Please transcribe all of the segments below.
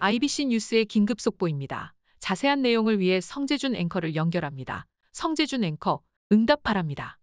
IBC 뉴스의 긴급 속보입니다. 자세한 내용을 위해 성재준 앵커를 연결합니다. 성재준 앵커, 응답하랍니다.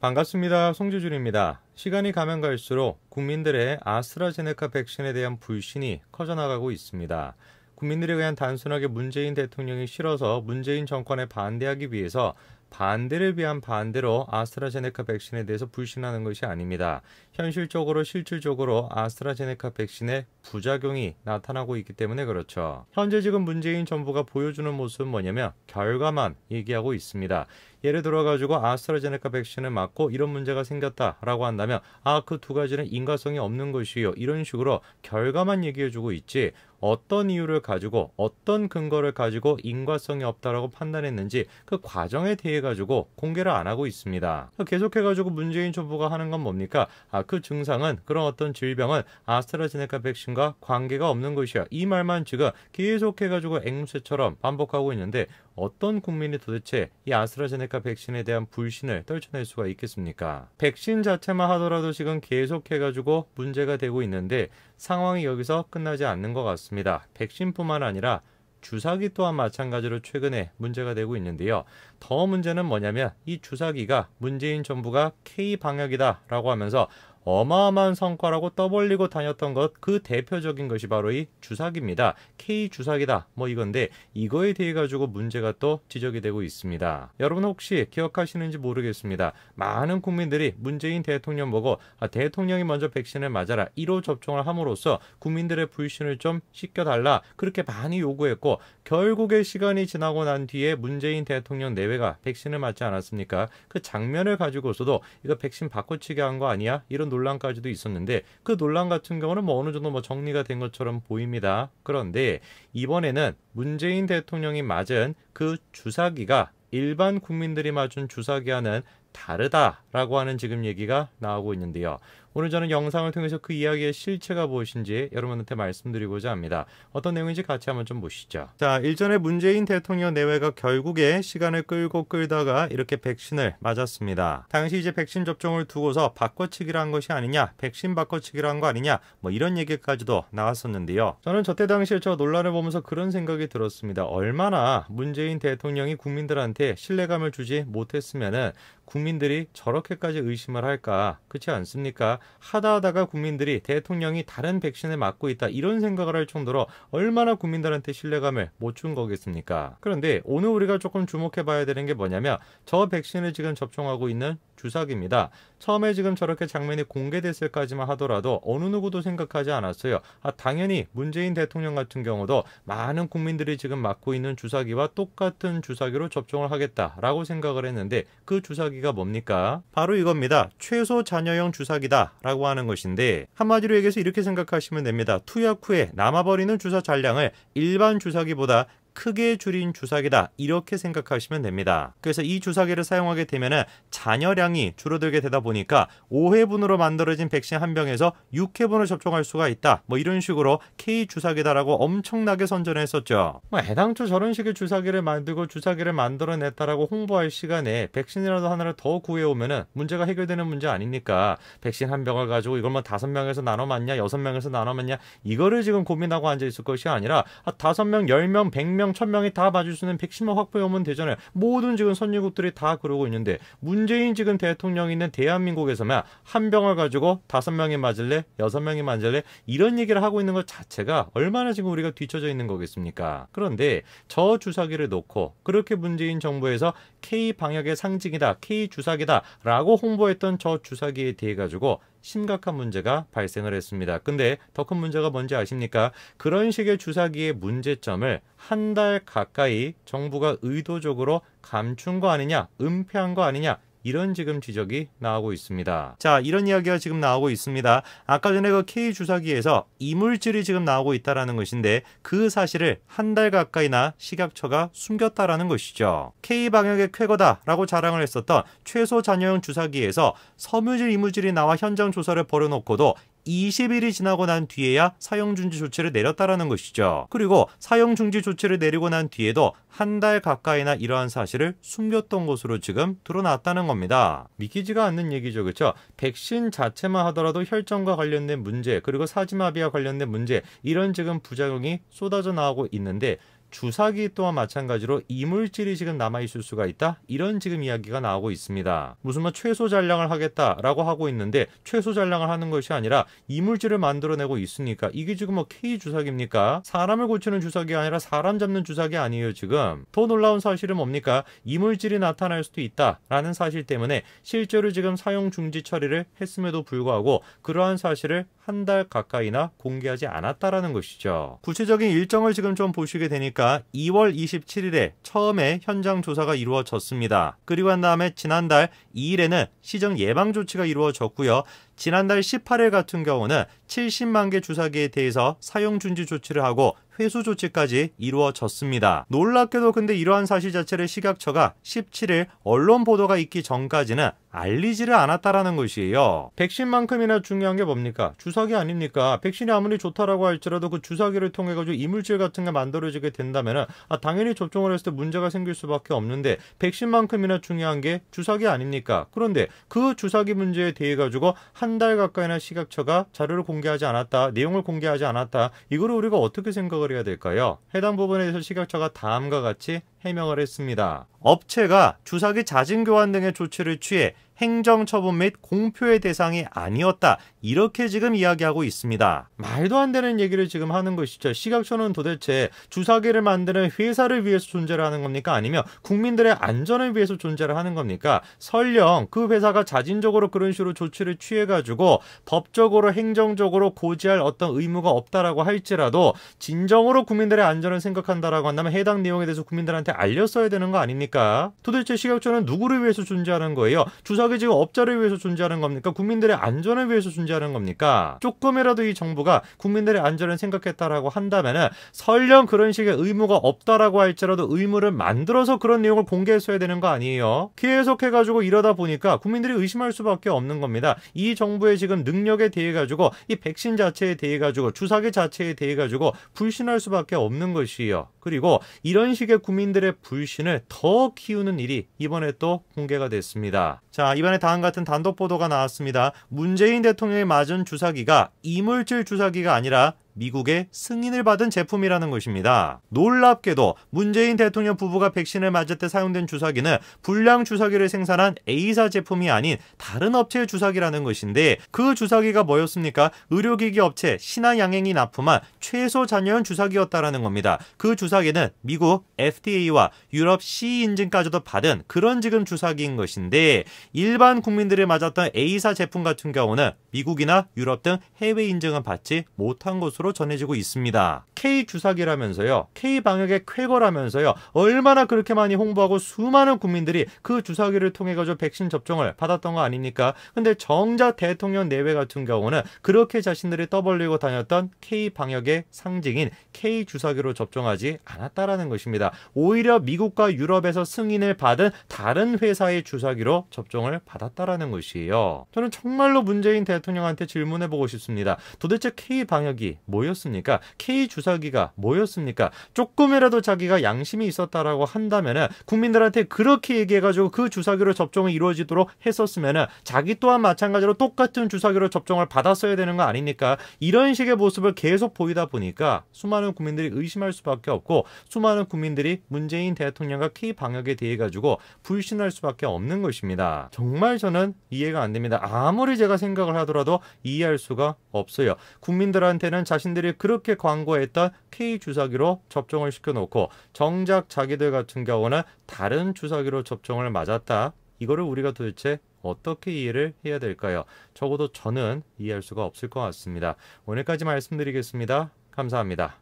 반갑습니다. 송재준입니다. 시간이 가면 갈수록 국민들의 아스트라제네카 백신에 대한 불신이 커져나가고 있습니다. 국민들이 그냥 단순하게 문재인 대통령이 싫어서 문재인 정권에 반대하기 위해서 반대를 위한 반대로 아스트라제네카 백신에 대해서 불신하는 것이 아닙니다. 현실적으로 실질적으로 아스트라제네카 백신의 부작용이 나타나고 있기 때문에 그렇죠. 현재 지금 문재인 정부가 보여주는 모습은 뭐냐면 결과만 얘기하고 있습니다. 예를 들어가지고 아스트라제네카 백신을 맞고 이런 문제가 생겼다라고 한다면 그 두 가지는 인과성이 없는 것이요. 이런 식으로 결과만 얘기해주고 있지 어떤 이유를 가지고 어떤 근거를 가지고 인과성이 없다라고 판단했는지 그 과정에 대해 가지고 공개를 안 하고 있습니다. 계속해가지고 문재인 정부가 하는 건 뭡니까? 그 증상은 그런 어떤 질병은 아스트라제네카 백신과 관계가 없는 것이야. 이 말만 지금 계속해가지고 앵무새처럼 반복하고 있는데 어떤 국민이 도대체 이 아스트라제네카 백신에 대한 불신을 떨쳐낼 수가 있겠습니까? 백신 자체만 하더라도 지금 계속해가지고 문제가 되고 있는데 상황이 여기서 끝나지 않는 것 같습니다. 백신뿐만 아니라 주사기 또한 마찬가지로 최근에 문제가 되고 있는데요. 더 문제는 뭐냐면 이 주사기가 문재인 정부가 K방역이다라고 하면서 어마어마한 성과라고 떠벌리고 다녔던 것 그 대표적인 것이 바로 이 주사기입니다. K주사기다 이건데 이거에 대해 가지고 문제가 또 지적이 되고 있습니다. 여러분 혹시 기억하시는지 모르겠습니다. 많은 국민들이 문재인 대통령 보고 대통령이 먼저 백신을 맞아라 1호 접종을 함으로써 국민들의 불신을 좀 씻겨달라 그렇게 많이 요구했고 결국에 시간이 지나고 난 뒤에 문재인 대통령 내외가 백신을 맞지 않았습니까? 그 장면을 가지고서도 이거 백신 바꿔치기 한 거 아니야? 이런 논란까지도 있었는데 그 논란 같은 경우는 어느 정도 정리가 된 것처럼 보입니다. 그런데 이번에는 문재인 대통령이 맞은 그 주사기가 일반 국민들이 맞은 주사기와는 다르다라고 하는 지금 얘기가 나오고 있는데요. 오늘 저는 영상을 통해서 그 이야기의 실체가 무엇인지 여러분한테 말씀드리고자 합니다. 어떤 내용인지 같이 한번 좀 보시죠. 자, 일전에 문재인 대통령 내외가 결국에 시간을 끌다가 이렇게 백신을 맞았습니다. 당시 이제 백신 접종을 두고서 바꿔치기를 한 것이 아니냐, 백신 바꿔치기를 한 거 아니냐, 이런 얘기까지도 나왔었는데요. 저는 저때 당시에 저 논란을 보면서 그런 생각이 들었습니다. 얼마나 문재인 대통령이 국민들한테 신뢰감을 주지 못했으면은 국민들이 저렇게까지 의심을 할까? 그렇지 않습니까? 하다가 국민들이 대통령이 다른 백신을 맞고 있다 이런 생각을 할 정도로 얼마나 국민들한테 신뢰감을 못 준 거겠습니까? 그런데 오늘 우리가 조금 주목해 봐야 되는 게 뭐냐면 저 백신을 지금 접종하고 있는 주사기입니다. 처음에 지금 저렇게 장면이 공개됐을까지만 하더라도 어느 누구도 생각하지 않았어요. 당연히 문재인 대통령 같은 경우도 많은 국민들이 지금 맞고 있는 주사기와 똑같은 주사기로 접종을 하겠다라고 생각을 했는데 그 주사기가 뭡니까? 바로 이겁니다. 최소 잔여형 주사기다라고 하는 것인데 한마디로 얘기해서 이렇게 생각하시면 됩니다. 투약 후에 남아버리는 주사 잔량을 일반 주사기보다 크게 줄인 주사기다 이렇게 생각하시면 됩니다. 그래서 이 주사기를 사용하게 되면 잔여량이 줄어들게 되다 보니까 5회분으로 만들어진 백신 한 병에서 6회분을 접종할 수가 있다. 이런 식으로 K주사기다라고 엄청나게 선전했었죠. 애당초 저런 식의 주사기를 만들고 주사기를 만들어냈다라고 홍보할 시간에 백신이라도 하나를 더 구해오면 문제가 해결되는 문제 아닙니까? 백신 한 병을 가지고 이걸 5명에서 나눠 맞냐 6명에서 나눠 맞냐 이거를 지금 고민하고 앉아있을 것이 아니라 5명, 10명, 100명 1000명이 다 맞을 수 있는 백신만 확보해오면 되잖아요. 모든 지금 선진국들이 다 그러고 있는데 문재인 지금 대통령이 있는 대한민국에서만 한 병을 가지고 5명이 맞을래? 6명이 맞을래? 이런 얘기를 하고 있는 것 자체가 얼마나 지금 우리가 뒤처져 있는 거겠습니까? 그런데 저 주사기를 놓고 그렇게 문재인 정부에서 K방역의 상징이다, K주사기다 라고 홍보했던 저 주사기에 대해 가지고 심각한 문제가 발생을 했습니다. 근데 더 큰 문제가 뭔지 아십니까? 그런 식의 주사기의 문제점을 한 달 가까이 정부가 의도적으로 감춘 거 아니냐, 은폐한 거 아니냐 이런 지금 지적이 나오고 있습니다. 자, 이런 이야기가 지금 나오고 있습니다. 아까 전에 그 K주사기에서 이물질이 지금 나오고 있다는 것인데 그 사실을 한 달 가까이나 식약처가 숨겼다라는 것이죠. K방역의 쾌거다라고 자랑을 했었던 최소 잔여형 주사기에서 섬유질 이물질이 나와 현장 조사를 벌여놓고도 20일이 지나고 난 뒤에야 사용중지 조치를 내렸다라는 것이죠. 그리고 사용중지 조치를 내리고 난 뒤에도 한 달 가까이나 이러한 사실을 숨겼던 것으로 지금 드러났다는 겁니다. 믿기지가 않는 얘기죠. 그렇죠? 백신 자체만 하더라도 혈전과 관련된 문제, 그리고 사지마비와 관련된 문제, 이런 지금 부작용이 쏟아져 나오고 있는데 주사기 또한 마찬가지로 이물질이 지금 남아있을 수가 있다? 이런 지금 이야기가 나오고 있습니다. 무슨 최소 잔량을 하겠다라고 하고 있는데 최소 잔량을 하는 것이 아니라 이물질을 만들어내고 있으니까 이게 지금 K 주사기입니까? 사람을 고치는 주사기가 아니라 사람 잡는 주사기 아니에요 지금. 더 놀라운 사실은 뭡니까? 이물질이 나타날 수도 있다라는 사실 때문에 실제로 지금 사용 중지 처리를 했음에도 불구하고 그러한 사실을 한 달 가까이나 공개하지 않았다라는 것이죠. 구체적인 일정을 지금 좀 보시게 되니까 2월 27일에 처음에 현장 조사가 이루어졌습니다. 그리고 한 다음에 지난달 2일에는 시정 예방 조치가 이루어졌고요. 지난달 18일 같은 경우는 70만 개 주사기에 대해서 사용 중지 조치를 하고 회수 조치까지 이루어졌습니다. 놀랍게도 근데 이러한 사실 자체를 식약처가 17일 언론 보도가 있기 전까지는 알리지를 않았다라는 것이에요. 백신만큼이나 중요한 게 뭡니까? 주사기 아닙니까? 백신이 아무리 좋다라고 할지라도 그 주사기를 통해 가지고 이물질 같은 게 만들어지게 된다면 당연히 접종을 했을 때 문제가 생길 수밖에 없는데 백신만큼이나 중요한 게 주사기 아닙니까? 그런데 그 주사기 문제에 대해 가지고 한 달 가까이나 식약처가 자료를 공개하지 않았다, 내용을 공개하지 않았다. 이거를 우리가 어떻게 생각을 해야 될까요? 해당 부분에 대해서 식약처가 다음과 같이 해명을 했습니다. 업체가 주사기 자진 교환 등의 조치를 취해 행정처분 및 공표의 대상이 아니었다. 이렇게 지금 이야기하고 있습니다. 말도 안 되는 얘기를 지금 하는 것이죠. 식약처는 도대체 주사기를 만드는 회사를 위해서 존재를 하는 겁니까? 아니면 국민들의 안전을 위해서 존재를 하는 겁니까? 설령 그 회사가 자진적으로 그런 식으로 조치를 취해가지고 법적으로 행정적으로 고지할 어떤 의무가 없다라고 할지라도 진정으로 국민들의 안전을 생각한다라고 한다면 해당 내용에 대해서 국민들한테 알렸어야 되는 거 아닙니까? 도대체 식약처는 누구를 위해서 존재하는 거예요? 주사기 지금 업자를 위해서 존재하는 겁니까? 국민들의 안전을 위해서 존재하는 겁니까? 조금이라도 이 정부가 국민들의 안전을 생각했다라고 한다면은 설령 그런 식의 의무가 없다라고 할지라도 의무를 만들어서 그런 내용을 공개했어야 되는 거 아니에요? 계속해가지고 이러다 보니까 국민들이 의심할 수밖에 없는 겁니다. 이 정부의 지금 능력에 대해 가지고 이 백신 자체에 대해 가지고 주사기 자체에 대해 가지고 불신할 수밖에 없는 것이에요. 그리고 이런 식의 국민들의 불신을 더 키우는 일이 이번에 또 공개가 됐습니다. 자, 이번에 다음 같은 단독 보도가 나왔습니다. 문재인 대통령이 맞은 주사기가 이물질 주사기가 아니라 미국의 승인을 받은 제품이라는 것입니다. 놀랍게도 문재인 대통령 부부가 백신을 맞을 때 사용된 주사기는 불량 주사기를 생산한 A사 제품이 아닌 다른 업체의 주사기라는 것인데 그 주사기가 뭐였습니까? 의료기기 업체 신한양행이 납품한 최소 잔여형 주사기였다라는 겁니다. 그 주사기는 미국 FDA와 유럽 CE 인증까지도 받은 그런 지금 주사기인 것인데 일반 국민들이 맞았던 A사 제품 같은 경우는 미국이나 유럽 등 해외 인증은 받지 못한 것으로 전해지고 있습니다. K 주사기라면서요. K 방역의 쾌거라면서요. 얼마나 그렇게 많이 홍보하고 수많은 국민들이 그 주사기를 통해 가지고 백신 접종을 받았던 거 아닙니까? 근데 정작 대통령 내외 같은 경우는 그렇게 자신들이 떠벌리고 다녔던 K 방역의 상징인 K 주사기로 접종하지 않았다라는 것입니다. 오히려 미국과 유럽에서 승인을 받은 다른 회사의 주사기로 접종을 받았다라는 것이에요. 저는 정말로 문재인 대통령한테 질문해보고 싶습니다. 도대체 K 방역이 뭐였습니까? K 주사기가 뭐였습니까? 조금이라도 자기가 양심이 있었다라고 한다면은 국민들한테 그렇게 얘기해가지고 그 주사기로 접종이 이루어지도록 했었으면은 자기 또한 마찬가지로 똑같은 주사기로 접종을 받았어야 되는 거 아닙니까? 이런 식의 모습을 계속 보이다 보니까 수많은 국민들이 의심할 수밖에 없고 수많은 국민들이 문재인 대통령과 K 방역에 대해 가지고 불신할 수밖에 없는 것입니다. 정말 저는 이해가 안 됩니다. 아무리 제가 생각을 하더라도 이해할 수가 없어요. 국민들한테는 자신들이 그렇게 광고했던 K 주사기로 접종을 시켜놓고 정작 자기들 같은 경우는 다른 주사기로 접종을 맞았다. 이거를 우리가 도대체 어떻게 이해를 해야 될까요? 적어도 저는 이해할 수가 없을 것 같습니다. 오늘까지 말씀드리겠습니다. 감사합니다.